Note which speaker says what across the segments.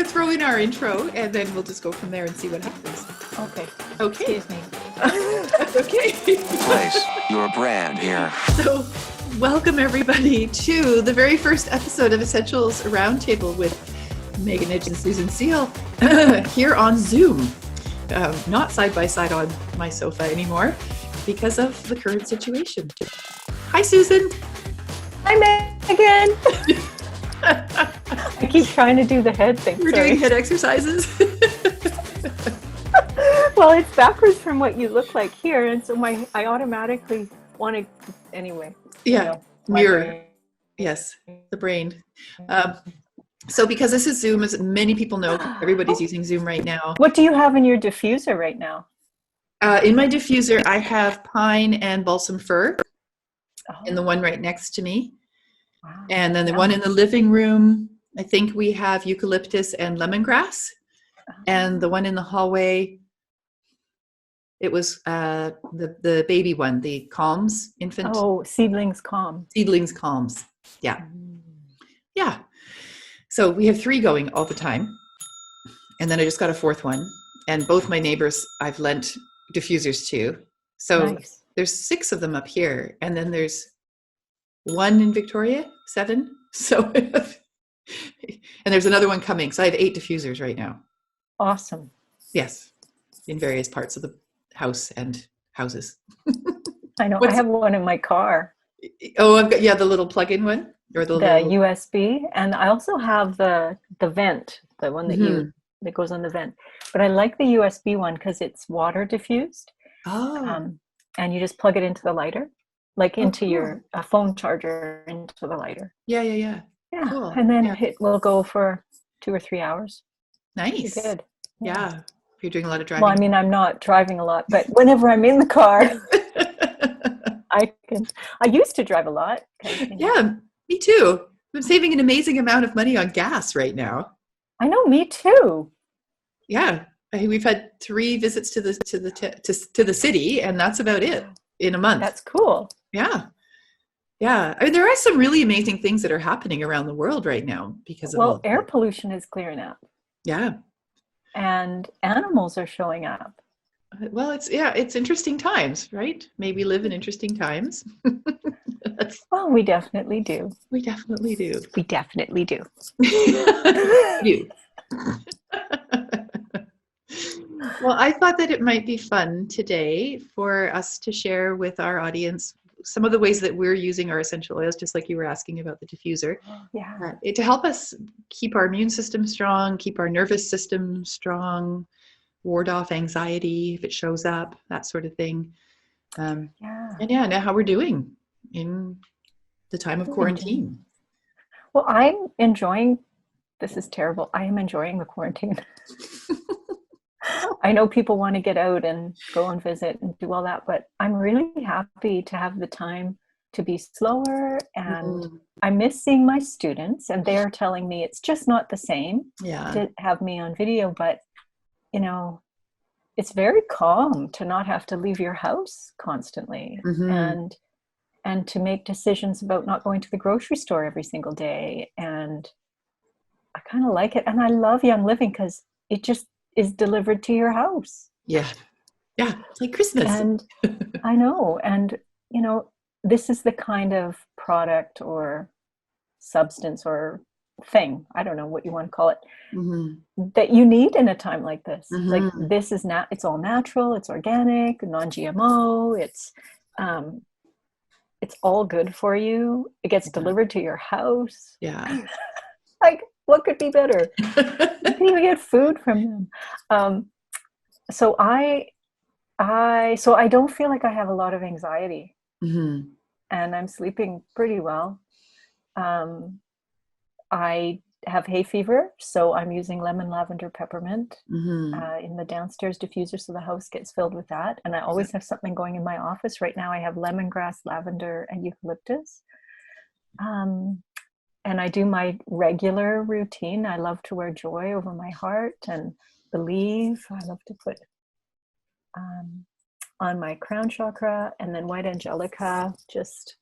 Speaker 1: to throw in our intro, and then we'll just go from there and see what happens.
Speaker 2: Okay.
Speaker 1: Okay.
Speaker 2: Excuse me.
Speaker 1: Okay.
Speaker 3: Place your brand here.
Speaker 1: So, welcome everybody to the very first episode of Essentials Roundtable with Megan Edge and Susan Seal here on Zoom. Not side by side on my sofa anymore because of the current situation. Hi, Susan.
Speaker 2: Hi, Megan. I keep trying to do the head thing.
Speaker 1: We're doing head exercises.
Speaker 2: Well, it's backwards from what you look like here, and so I automatically want to anyway.
Speaker 1: Yeah, mirror. Yes, the brain. So because this is Zoom, as many people know, everybody's using Zoom right now.
Speaker 2: What do you have in your diffuser right now?
Speaker 1: In my diffuser, I have pine and balsam fir, and the one right next to me.
Speaker 2: Wow.
Speaker 1: And then the one in the living room, I think we have eucalyptus and lemongrass. And the one in the hallway, it was the baby one, the calms, infant.
Speaker 2: Oh, seedlings calm.
Speaker 1: Seedlings calms. Yeah. Yeah. So we have 3 going all the time. And then I just got a 4th one. And both my neighbors I've lent diffusers to. So
Speaker 2: Nice.
Speaker 1: There's 6 of them up here. And then there's 1 in Victoria, 7. So, and there's another one coming. So I have 8 diffusers right now.
Speaker 2: Awesome.
Speaker 1: Yes. In various parts of the house and houses.
Speaker 2: I know. I have one in my car.
Speaker 1: Oh, I've got, the little plug-in one. Or the little...
Speaker 2: USB, and I also have the vent, the one that that goes on the vent. But I like the USB one because it's water diffused.
Speaker 1: Oh.
Speaker 2: And you just plug it into the lighter, like into your phone charger into the lighter.
Speaker 1: Yeah. Cool.
Speaker 2: And then it will go for 2 or 3 hours.
Speaker 1: Nice.
Speaker 2: Pretty good.
Speaker 1: Yeah. If you're doing a lot of driving.
Speaker 2: Well, I mean, I'm not driving a lot, but whenever I'm in the car, I used to drive a lot.
Speaker 1: Yeah. Me too. I'm saving an amazing amount of money on gas right now.
Speaker 2: I know, me too.
Speaker 1: Yeah, we've had 3 visits to the city, and that's about it in a month.
Speaker 2: That's cool.
Speaker 1: Yeah. I mean, there are some really amazing things that are happening around the world right now because of
Speaker 2: air pollution is clearing up. Yeah, and animals are showing up.
Speaker 1: Well, it's interesting times, right? May we live in interesting times.
Speaker 2: Well, we definitely do.
Speaker 1: We definitely do.
Speaker 2: We definitely do.
Speaker 1: You. Well, I thought that it might be fun today for us to share with our audience some of the ways that we're using our essential oils, just like you were asking about the diffuser.
Speaker 2: Yeah.
Speaker 1: To help us keep our immune system strong, keep our nervous system strong, ward off anxiety if it shows up, that sort of thing. And now how we're doing in the time of quarantine.
Speaker 2: Well, I'm enjoying, this is terrible, I am enjoying the quarantine. I know people want to get out and go and visit and do all that, but I'm really happy to have the time to be slower, and I miss seeing my students, and they're telling me it's just not the same to have me on video, but it's very calm to not have to leave your house constantly and to make decisions about not going to the grocery store every single day. And I kind of like it. And I love Young Living because it just is delivered to your house.
Speaker 1: Yeah. It's like Christmas.
Speaker 2: And I know. And, this is the kind of product or substance or thing, I don't know what you want to call it, that you need in a time like this. Like this is it's all natural, it's organic, non-GMO, it's all good for you. It gets delivered to your house.
Speaker 1: Yeah.
Speaker 2: Like, what could be better? You can even get food from them. So I don't feel like I have a lot of anxiety, and I'm sleeping pretty well. I have hay fever, so I'm using lemon, lavender, peppermint in the downstairs diffuser, so the house gets filled with that. And I always have something going in my office. Right now I have lemongrass, lavender, and eucalyptus. And I do my regular routine. I love to wear joy over my heart and believe. I love to put on my crown chakra, and then white angelica just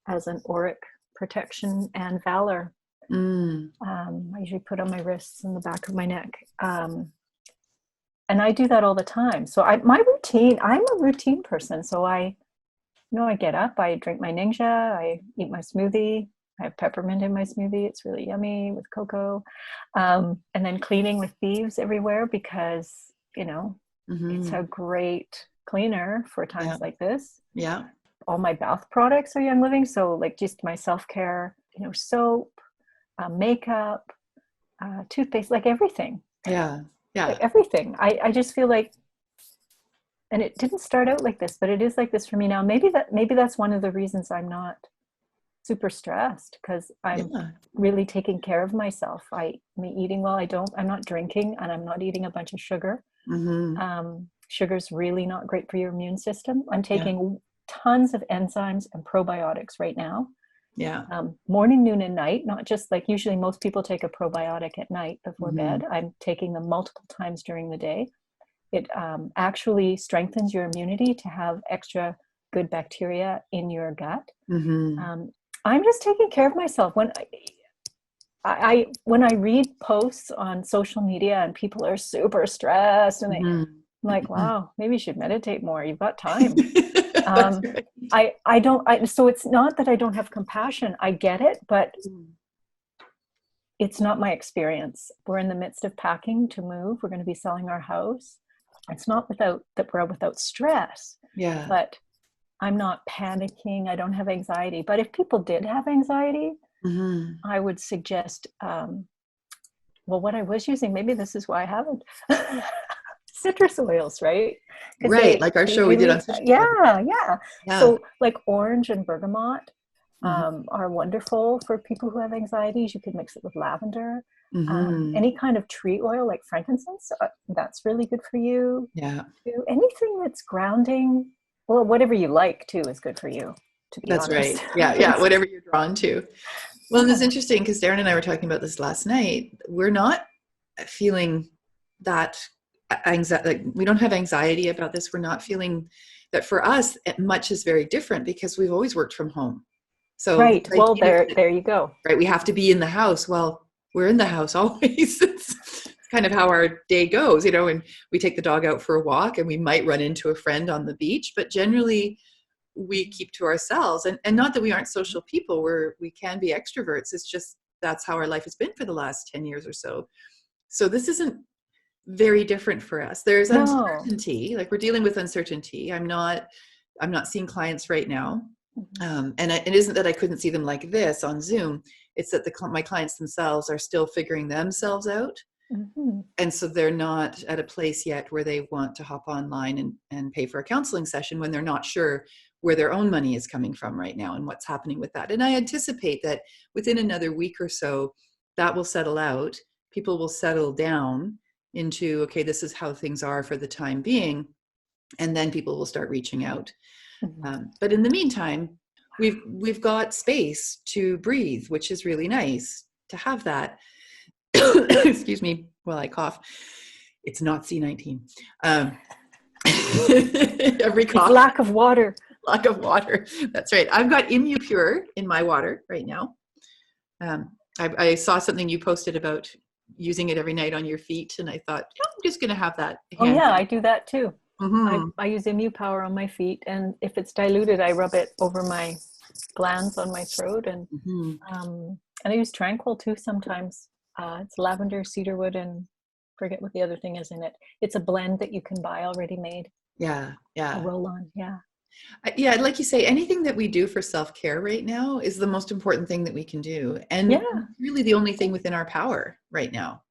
Speaker 2: as an auric protection, and valor I usually put on my wrists and the back of my neck. And I do that all the time. So my routine, I'm a routine person. So I get up, I drink my Ninja, I eat my smoothie. I have peppermint in my smoothie. It's really yummy with cocoa. And then cleaning with thieves everywhere because, it's a great cleaner for times like this.
Speaker 1: Yeah.
Speaker 2: All my bath products are Young Living. So like just my self-care, soap, makeup, toothpaste, like everything.
Speaker 1: Yeah. Yeah.
Speaker 2: Like everything. I just feel like, and it didn't start out like this, but it is like this for me now. Maybe that's one of the reasons I'm not super stressed, because I'm really taking care of myself. I'm eating well. I'm not drinking, and I'm not eating a bunch of sugar. Sugar's really not great for your immune system. I'm taking tons of enzymes and probiotics right now.
Speaker 1: Yeah.
Speaker 2: Morning, noon, and night, not just like usually most people take a probiotic at night before bed. I'm taking them multiple times during the day. It actually strengthens your immunity to have extra good bacteria in your gut. I'm just taking care of myself. When I read posts on social media and people are super stressed and I'm like, wow, maybe you should meditate more. You've got time. So it's not that I don't have compassion. I get it, but it's not my experience. We're in the midst of packing to move. We're going to be selling our house. It's not that we're without stress, but I'm not panicking. I don't have anxiety. But if people did have anxiety, I would suggest, what I was using, maybe this is why I haven't, citrus oils, right?
Speaker 1: Right, like our show we did on citrus.
Speaker 2: Yeah. So like orange and bergamot are wonderful for people who have anxieties. You could mix it with lavender. Any kind of tree oil like frankincense, that's really good for you.
Speaker 1: Yeah.
Speaker 2: Anything that's grounding, well, whatever you like too is good for you, to be honest.
Speaker 1: That's right. Yeah, whatever you're drawn to. Well, and it's interesting because Darren and I were talking about this last night. We're not feeling that anxiety, like we don't have anxiety about this. We're not feeling that. For us, much is very different because we've always worked from home. So
Speaker 2: right. Well, there you go.
Speaker 1: Right. We have to be in the house. Well, we're in the house always. It's kind of how our day goes, and we take the dog out for a walk and we might run into a friend on the beach, but generally we keep to ourselves. And not that we aren't social people, we can be extroverts. It's just, that's how our life has been for the last 10 years or so. So this isn't very different for us. There's uncertainty, like we're dealing with uncertainty. I'm not seeing clients right now. And it isn't that I couldn't see them like this on Zoom. It's that my clients themselves are still figuring themselves out. And so they're not at a place yet where they want to hop online and pay for a counseling session when they're not sure where their own money is coming from right now and what's happening with that. And I anticipate that within another week or so, that will settle out. People will settle down into, okay, this is how things are for the time being. And then people will start reaching out. But in the meantime, we've got space to breathe, which is really nice to have that. Excuse me while I cough. It's not C19. Every cough.
Speaker 2: It's lack of water.
Speaker 1: Lack of water. That's right. I've got ImmuPure in my water right now. I saw something you posted about using it every night on your feet, and I thought, I'm just going to have that.
Speaker 2: Oh yeah, I do that too. I use ImmuPower on my feet, and if it's diluted, I rub it over my glands on my throat, and I use Tranquil too sometimes. It's lavender, cedarwood, and forget what the other thing is in it. It's a blend that you can buy already made.
Speaker 1: Yeah.
Speaker 2: A roll-on.
Speaker 1: Yeah, like you say, anything that we do for self-care right now is the most important thing that we can do, and really the only thing within our power right now.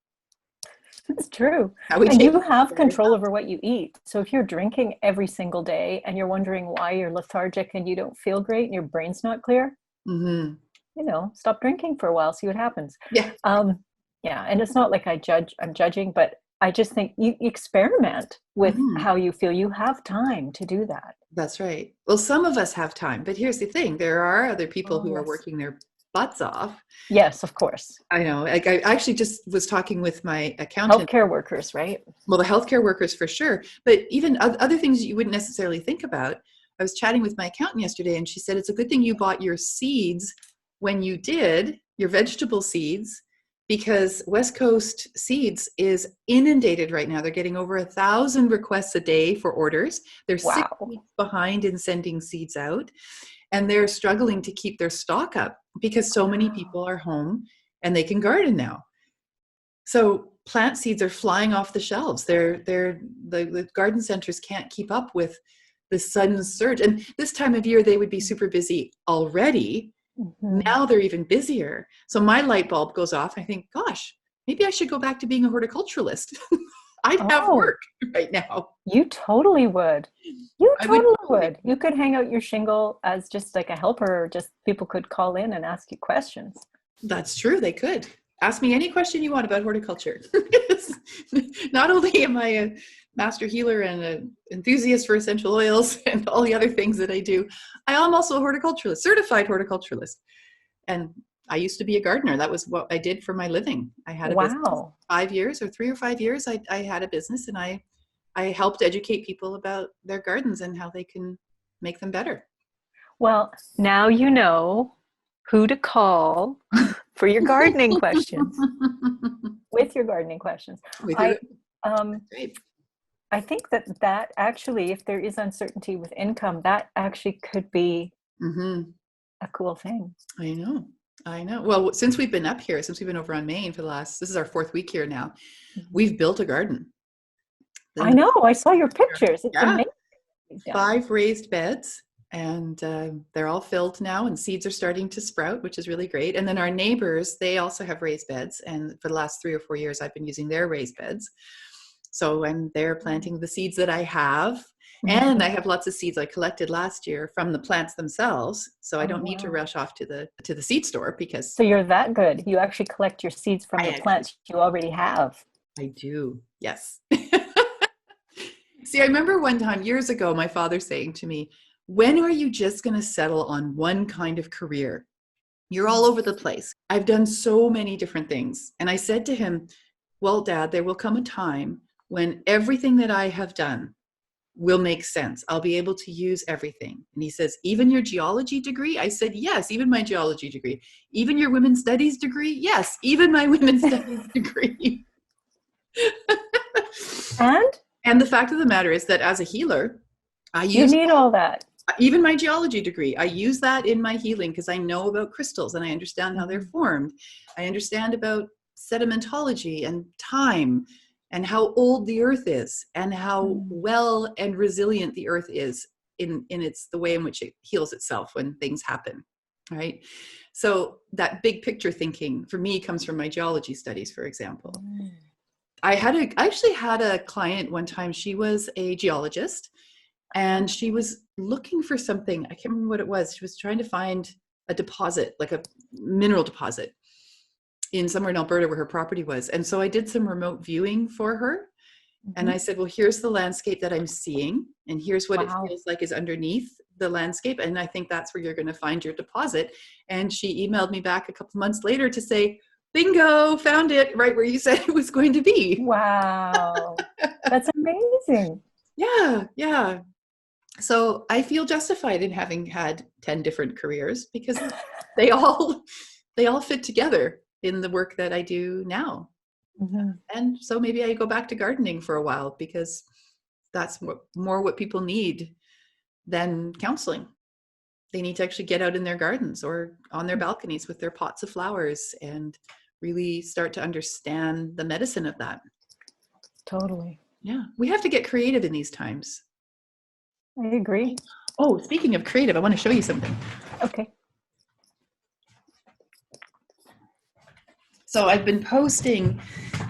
Speaker 2: It's true. And you have control over what you eat. So if you're drinking every single day and you're wondering why you're lethargic and you don't feel great and your brain's not clear, stop drinking for a while, see what happens. And it's not like I'm judging, but I just think you experiment with how you feel. You have time to do that.
Speaker 1: That's right. Well, some of us have time, but here's the thing. There are other people who are working their butts off.
Speaker 2: Yes, of course.
Speaker 1: I know. Like I actually just was talking with my accountant.
Speaker 2: Healthcare workers, right?
Speaker 1: Well, the healthcare workers for sure, but even other things you wouldn't necessarily think about. I was chatting with my accountant yesterday, and she said, it's a good thing you bought your seeds when you did, your vegetable seeds, because West Coast Seeds is inundated right now. They're getting over 1,000 requests a day for orders. They're 6
Speaker 2: Wow.
Speaker 1: weeks behind in sending seeds out, and they're struggling to keep their stock up because so many people are home and they can garden now. So plant seeds are flying off the shelves. The garden centers can't keep up with the sudden surge. And this time of year, they would be super busy already.
Speaker 2: Mm-hmm.
Speaker 1: Now they're even busier. So my light bulb goes off. I think, gosh, maybe I should go back to being a horticulturalist. I'd have work right now.
Speaker 2: You totally would. You totally would. You could hang out your shingle as just like a helper, or just people could call in and ask you questions.
Speaker 1: That's true. They could. Ask me any question you want about horticulture. Not only am I a master healer and an enthusiast for essential oils and all the other things that I do, I am also a horticulturalist, certified horticulturalist. And I used to be a gardener. That was what I did for my living. I had a business. 5 years or 3 or 5 years, I had a business, and I helped educate people about their gardens and how they can make them better.
Speaker 2: Well, now you know who to call for your gardening questions. With your gardening questions. I think that actually, if there is uncertainty with income, that actually could be a cool thing.
Speaker 1: I know. Well, since we've been up here, since we've been over on Maine for this is our 4th week here now, we've built a garden.
Speaker 2: I know. I saw your pictures. It's amazing.
Speaker 1: 5 raised beds, and they're all filled now, and seeds are starting to sprout, which is really great. And then our neighbors, they also have raised beds, and for the last 3 or 4 years, I've been using their raised beds. So they're planting the seeds that I have. And I have lots of seeds I collected last year from the plants themselves. So I don't need to rush off to the seed store because.
Speaker 2: So you're that good. You actually collect your seeds from the plants you already have.
Speaker 1: I do. Yes. See, I remember one time years ago, my father saying to me, when are you just going to settle on one kind of career? You're all over the place. I've done so many different things. And I said to him, well, Dad, there will come a time when everything that I have done will make sense. I'll be able to use everything. And he says, even your geology degree? I said, yes, even my geology degree. Even your women's studies degree? Yes, even my women's studies degree. And the fact of the matter is that as a healer, you need all that. Even my geology degree, I use that in my healing because I know about crystals and I understand how they're formed. I understand about sedimentology and time and how old the earth is and how well and resilient the earth is in the way in which it heals itself when things happen, right? So that big picture thinking for me comes from my geology studies, for example. I actually had a client one time. She was a geologist and she was looking for something. I can't remember what it was. She was trying to find a deposit, like a mineral deposit in somewhere in Alberta where her property was. And so I did some remote viewing for her. And I said, well, here's the landscape that I'm seeing. And here's what it feels like is underneath the landscape. And I think that's where you're going to find your deposit. And she emailed me back a couple months later to say, bingo, found it right where you said it was going to be.
Speaker 2: Wow. That's amazing.
Speaker 1: Yeah. So I feel justified in having had 10 different careers because they all fit together in the work that I do now. And so maybe I go back to gardening for a while because that's more what people need than counseling. They need to actually get out in their gardens or on their balconies with their pots of flowers and really start to understand the medicine of that.
Speaker 2: Totally.
Speaker 1: Yeah. We have to get creative in these times.
Speaker 2: I agree.
Speaker 1: Oh, speaking of creative, I want to show you something.
Speaker 2: Okay.
Speaker 1: So I've been posting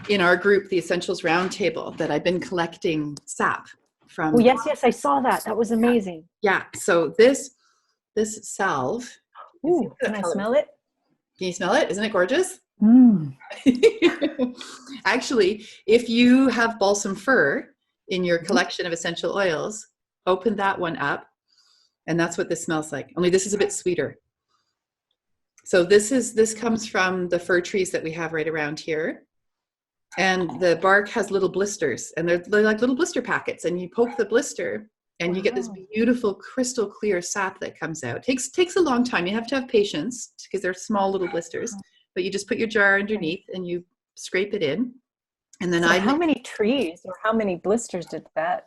Speaker 1: in our group, the Essentials Roundtable, that I've been collecting sap from.
Speaker 2: Oh, yes, I saw that. That was amazing.
Speaker 1: Yeah. So this salve.
Speaker 2: Ooh, can I smell it?
Speaker 1: Can you smell it? Isn't it gorgeous?
Speaker 2: Mm.
Speaker 1: Actually, if you have balsam fir in your collection of essential oils, open that one up. And that's what this smells like. Only this is a bit sweeter. So this comes from the fir trees that we have right around here. And the bark has little blisters and they're like little blister packets, and you poke the blister and you get this
Speaker 2: Wow.
Speaker 1: beautiful crystal clear sap that comes out. Takes a long time. You have to have patience because they're small little blisters, but you just put your jar underneath and you scrape it in. And then
Speaker 2: So how many trees or how many blisters did that?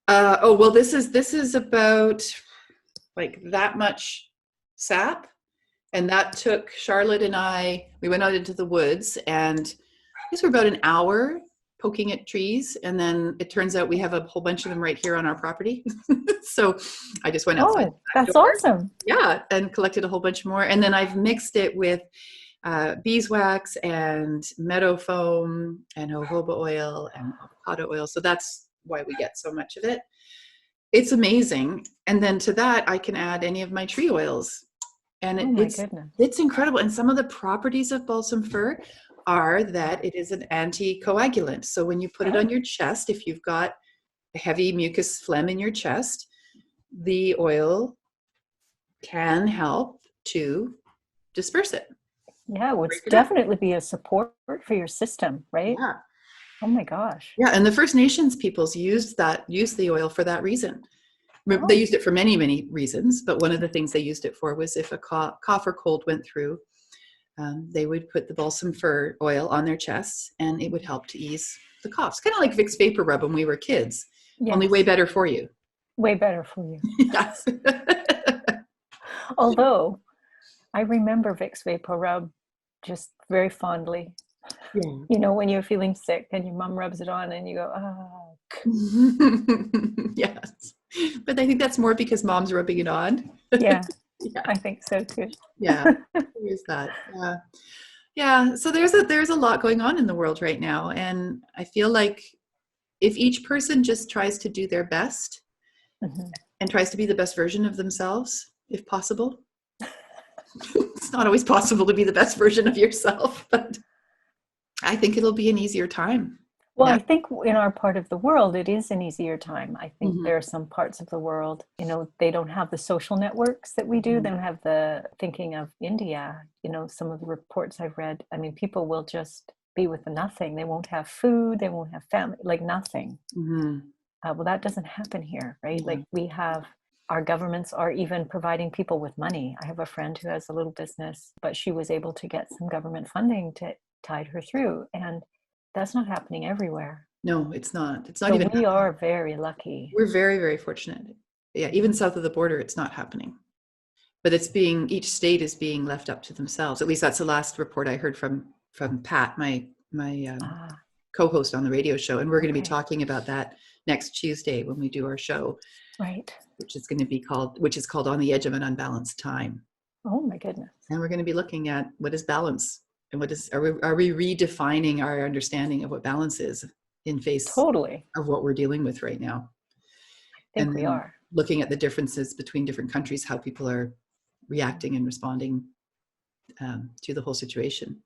Speaker 1: well, this is about like that much sap. And that took Charlotte and I, we went out into the woods, and I guess we're about an hour poking at trees. And then it turns out we have a whole bunch of them right here on our property. So I just went outside.
Speaker 2: Oh, that's awesome.
Speaker 1: Yeah, and collected a whole bunch more. And then I've mixed it with beeswax and meadow foam and jojoba oil and avocado oil. So that's why we get so much of it. It's amazing. And then to that, I can add any of my tree oils. And it's incredible. And some of the properties of balsam fir are that it is an anticoagulant. So when you put it on your chest, if you've got a heavy mucus phlegm in your chest, the oil can help to disperse it.
Speaker 2: Yeah, it would definitely be a support for your system, right?
Speaker 1: Yeah.
Speaker 2: Oh my gosh.
Speaker 1: Yeah, and the First Nations peoples used the oil for that reason. They used it for many, many reasons, but one of the things they used it for was if a cough or cold went through, they would put the balsam fir oil on their chests, and it would help to ease the coughs. Kind of like Vicks Vapor Rub when we were kids, only way better for you.
Speaker 2: Way better for you.
Speaker 1: Yes.
Speaker 2: Although, I remember Vicks Vapor Rub just very fondly. Yeah. You know, when you're feeling sick and your mom rubs it on and you go, oh.
Speaker 1: Yes. But I think that's more because mom's rubbing it on.
Speaker 2: Yeah. Yeah. I think so too.
Speaker 1: Yeah. There's that. Yeah. Yeah. So there's a lot going on in the world right now. And I feel like if each person just tries to do their best and tries to be the best version of themselves, if possible, it's not always possible to be the best version of yourself, but I think it'll be an easier time.
Speaker 2: Well, I think in our part of the world, it is an easier time. I think there are some parts of the world, you know, they don't have the social networks that we do. They don't have the thinking of India, you know, some of the reports I've read. I mean, people will just be with nothing. They won't have food. They won't have family, like nothing. Well, that doesn't happen here, right? Like we have, our governments are even providing people with money. I have a friend who has a little business, but she was able to get some government funding to tide her through. And that's not happening everywhere.
Speaker 1: No, it's not. It's not
Speaker 2: so
Speaker 1: even.
Speaker 2: We are very lucky.
Speaker 1: We're very, very fortunate. Yeah, even south of the border, it's not happening. But each state is being left up to themselves. At least that's the last report I heard from Pat, my co-host on the radio show. And we're going to be talking about that next Tuesday when we do our show. Right. Which is called On the Edge of an Unbalanced Time.
Speaker 2: Oh my goodness.
Speaker 1: And we're going to be looking at what is balance. And are we redefining our understanding of what balance is in face of what we're dealing with right now?
Speaker 2: I think we are.
Speaker 1: Looking at the differences between different countries, how people are reacting and responding to the whole situation.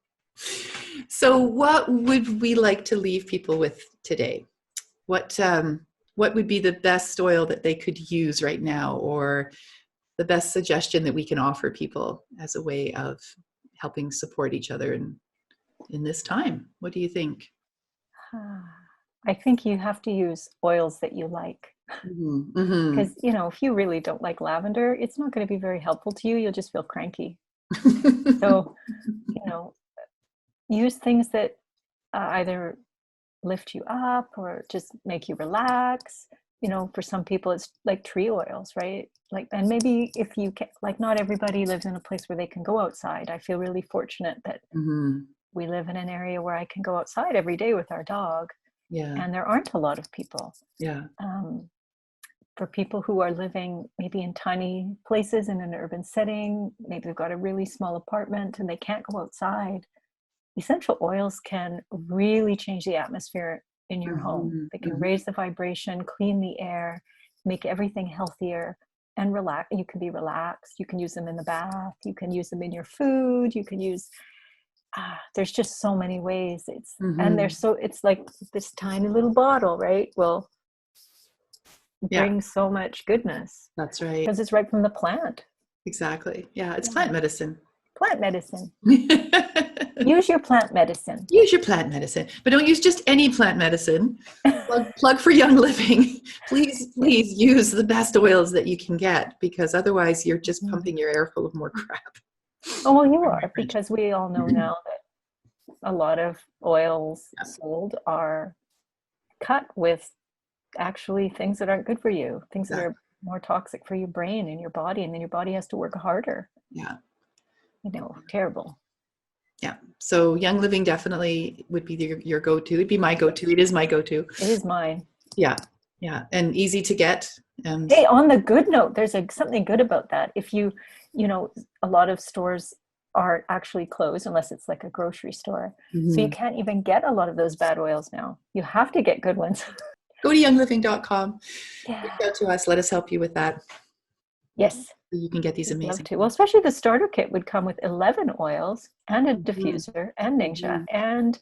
Speaker 1: So what would we like to leave people with today? What would be the best oil that they could use right now, or the best suggestion that we can offer people as a way of helping support each other in this time? What do you think?
Speaker 2: I think you have to use oils that you like. Because, you know, if you really don't like lavender, it's not going to be very helpful to you. You'll just feel cranky. So, you know, use things that either lift you up or just make you relax. You know, for some people, it's like tree oils, right? Like, and maybe if you can, like, not everybody lives in a place where they can go outside. I feel really fortunate that we live in an area where I can go outside every day with our dog. Yeah. And there aren't a lot of people. Yeah. For people who are living maybe in tiny places in an urban setting, maybe they've got a really small apartment and they can't go outside, essential oils can really change the atmosphere in your home. They can raise the vibration, clean the air, make everything healthier, and relax. You can be relaxed. You can use them in the bath. You can use them in your food. You can use, there's just so many ways. And it's like this tiny little bottle, right? Will bring so much goodness.
Speaker 1: That's right.
Speaker 2: Because it's right from the plant.
Speaker 1: Exactly. Yeah, it's plant medicine.
Speaker 2: Plant medicine. Use your plant medicine.
Speaker 1: Use your plant medicine, but don't use just any plant medicine. Plug for Young Living. Please use the best oils that you can get, because otherwise you're just pumping your air full of more crap.
Speaker 2: Oh, well, you are, because we all know now that a lot of oils sold are cut with actually things that aren't good for you, things that are more toxic for your brain and your body, and then your body has to work harder.
Speaker 1: Yeah.
Speaker 2: Terrible.
Speaker 1: Yeah. So Young Living definitely would be your go-to. It'd be my go-to. It is my go-to.
Speaker 2: It is mine.
Speaker 1: Yeah. Yeah. And easy to get. And
Speaker 2: hey, on the good note, there's something good about that. If you a lot of stores are actually closed unless it's like a grocery store. So you can't even get a lot of those bad oils now. You have to get good ones.
Speaker 1: Go to youngliving.com.
Speaker 2: Yeah.
Speaker 1: Reach out to us. Let us help you with that.
Speaker 2: Yes.
Speaker 1: So you can get these amazing.
Speaker 2: Well, especially the starter kit would come with 11 oils and a diffuser and Ninja and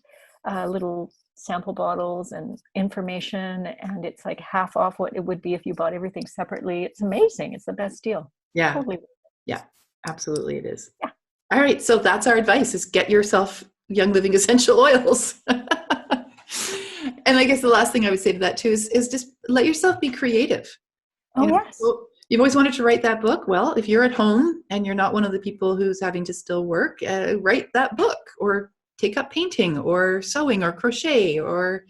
Speaker 2: little sample bottles and information. And it's like half off what it would be if you bought everything separately. It's amazing. It's the best deal.
Speaker 1: Yeah.
Speaker 2: Totally.
Speaker 1: Yeah, absolutely it is.
Speaker 2: Yeah.
Speaker 1: All right. So that's our advice, is get yourself Young Living essential oils. And I guess the last thing I would say to that too is just let yourself be creative.
Speaker 2: Oh, yes.
Speaker 1: So you've always wanted to write that book. Well, if you're at home and you're not one of the people who's having to still work, write that book, or take up painting or sewing or crochet or,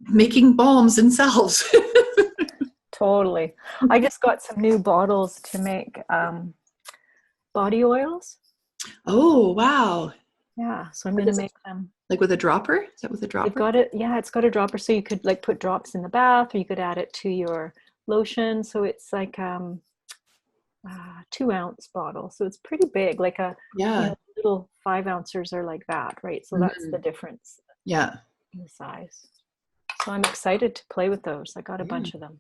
Speaker 1: making balms and salves.
Speaker 2: Totally. I just got some new bottles to make body oils.
Speaker 1: Oh, wow.
Speaker 2: Yeah. So I'm going to make them.
Speaker 1: Like with a dropper? Is that with a dropper?
Speaker 2: It's got a dropper. So you could like put drops in the bath, or you could add it to your lotion. So it's like 2-ounce bottle. So it's pretty big, like little 5-ounces are like that, right? So that's the difference.
Speaker 1: Yeah.
Speaker 2: In the size. So I'm excited to play with those. I got a bunch of them.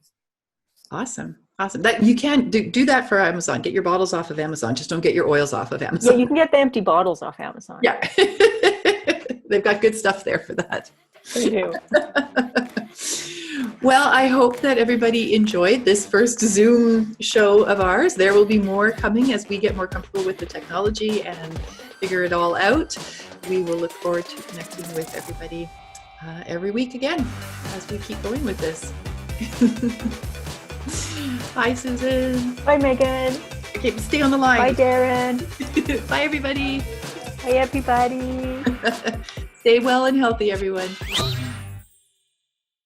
Speaker 1: Awesome. That you can do that for Amazon. Get your bottles off of Amazon. Just don't get your oils off of Amazon.
Speaker 2: Yeah, you can get the empty bottles off Amazon.
Speaker 1: Yeah. They've got good stuff there for that.
Speaker 2: They do.
Speaker 1: Well, I hope that everybody enjoyed this first Zoom show of ours. There will be more coming as we get more comfortable with the technology and figure it all out. We will look forward to connecting with everybody every week again as we keep going with this. Bye, Susan.
Speaker 2: Bye, Megan.
Speaker 1: Okay, stay on the line.
Speaker 2: Bye, Darren.
Speaker 1: Bye, everybody.
Speaker 2: Bye, everybody.
Speaker 1: Stay well and healthy, everyone.